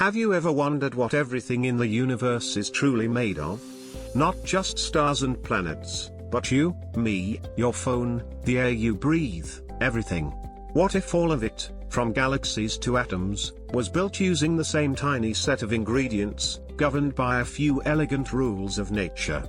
Have you ever wondered what everything in the universe is truly made of? Not just stars and planets, but you, me, your phone, the air you breathe, everything. What if all of it, from galaxies to atoms, was built using the same tiny set of ingredients, governed by a few elegant rules of nature?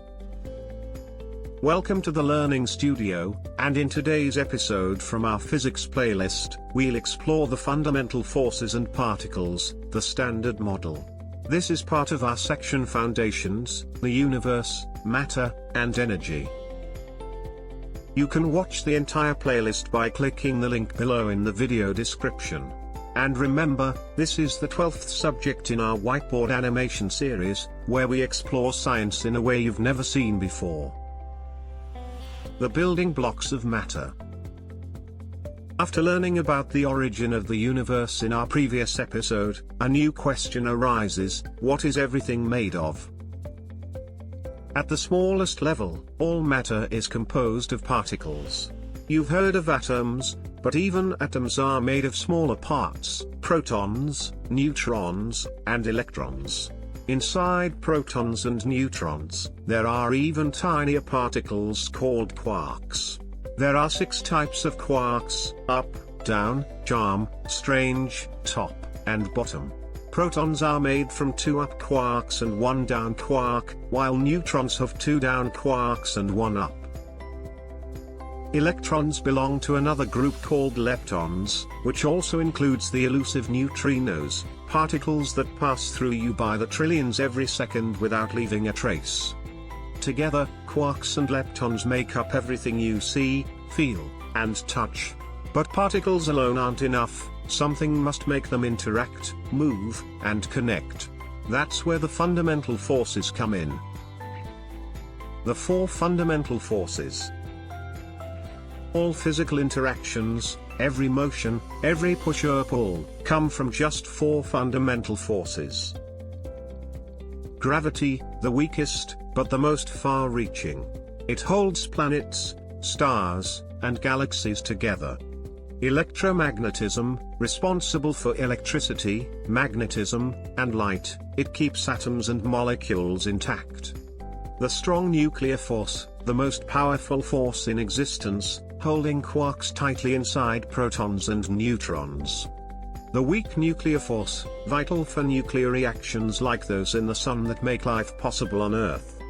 Welcome to the Learning Studio, and in today's episode from our physics playlist, we'll explore the fundamental forces and particles, the Standard Model. This is part of our section Foundations, the Universe, Matter, and Energy. You can watch the entire playlist by clicking the link below in the video description. And remember, this is the 12th subject in our whiteboard animation series, where we explore science in a way you've never seen before. The building blocks of matter. After learning about the origin of the universe in our previous episode, a new question arises: what is everything made of? At the smallest level, all matter is composed of particles. You've heard of atoms, but even atoms are made of smaller parts: protons, neutrons, and electrons. Inside protons and neutrons, there are even tinier particles called quarks. There are 6 types of quarks: up, down, charm, strange, top, and bottom. Protons are made from 2 up quarks and 1 down quark, while neutrons have 2 down quarks and 1 up. Electrons belong to another group called leptons, which also includes the elusive neutrinos, particles that pass through you by the trillions every second without leaving a trace. Together, quarks and leptons make up everything you see, feel, and touch. But particles alone aren't enough, something must make them interact, move, and connect. That's where the fundamental forces come in. The 4 fundamental forces. All physical interactions, every motion, every push or pull, come from just 4 fundamental forces. Gravity, the weakest, but the most far-reaching. It holds planets, stars, and galaxies together. Electromagnetism, responsible for electricity, magnetism, and light, it keeps atoms and molecules intact. The strong nuclear force, the most powerful force in existence, holding quarks tightly inside protons and neutrons. The weak nuclear force, vital for nuclear reactions like those in the Sun that make life possible on Earth.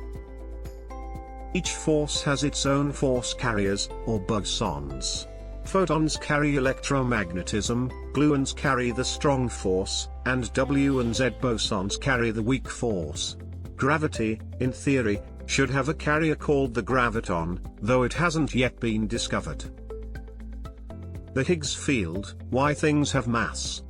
Each force has its own force carriers, or bosons. Photons carry electromagnetism, gluons carry the strong force, and W and Z bosons carry the weak force. Gravity, in theory, should have a carrier called the graviton, though it hasn't yet been discovered. The Higgs field, why things have mass.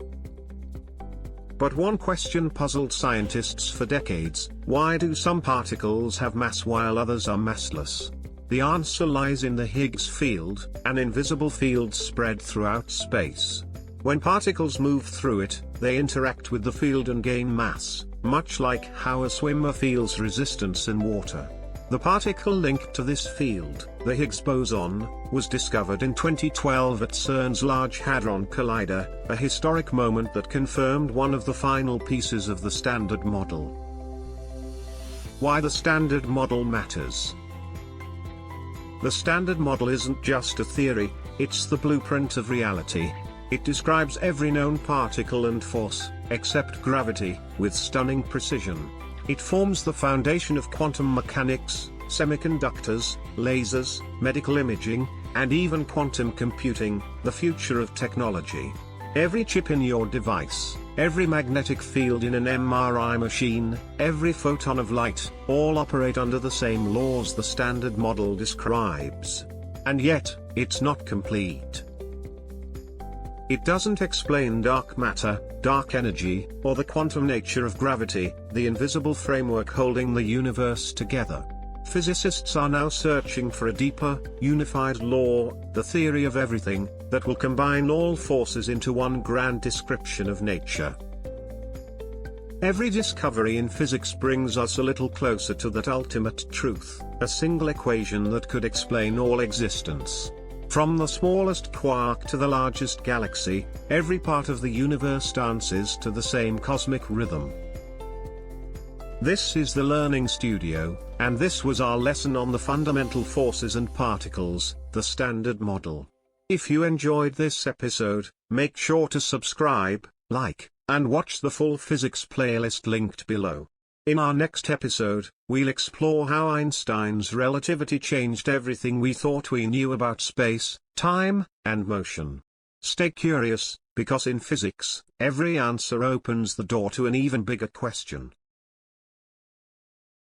But one question puzzled scientists for decades: why do some particles have mass while others are massless? The answer lies in the Higgs field, an invisible field spread throughout space. When particles move through it, they interact with the field and gain mass, much like how a swimmer feels resistance in water. The particle linked to this field, the Higgs boson, was discovered in 2012 at CERN's Large Hadron Collider, a historic moment that confirmed one of the final pieces of the Standard Model. Why the Standard Model matters. The Standard Model isn't just a theory, it's the blueprint of reality. It describes every known particle and force, except gravity, with stunning precision. It forms the foundation of quantum mechanics, semiconductors, lasers, medical imaging, and even quantum computing, the future of technology. Every chip in your device, every magnetic field in an MRI machine, every photon of light, all operate under the same laws the Standard Model describes. And yet, it's not complete. It doesn't explain dark matter, dark energy, or the quantum nature of gravity, the invisible framework holding the universe together. Physicists are now searching for a deeper, unified law, the theory of everything, that will combine all forces into one grand description of nature. Every discovery in physics brings us a little closer to that ultimate truth, a single equation that could explain all existence. From the smallest quark to the largest galaxy, every part of the universe dances to the same cosmic rhythm. This is the Learning Studio, and this was our lesson on the fundamental forces and particles, the Standard Model. If you enjoyed this episode, make sure to subscribe, like, and watch the full physics playlist linked below. In our next episode, we'll explore how Einstein's relativity changed everything we thought we knew about space, time, and motion. Stay curious, because in physics, every answer opens the door to an even bigger question.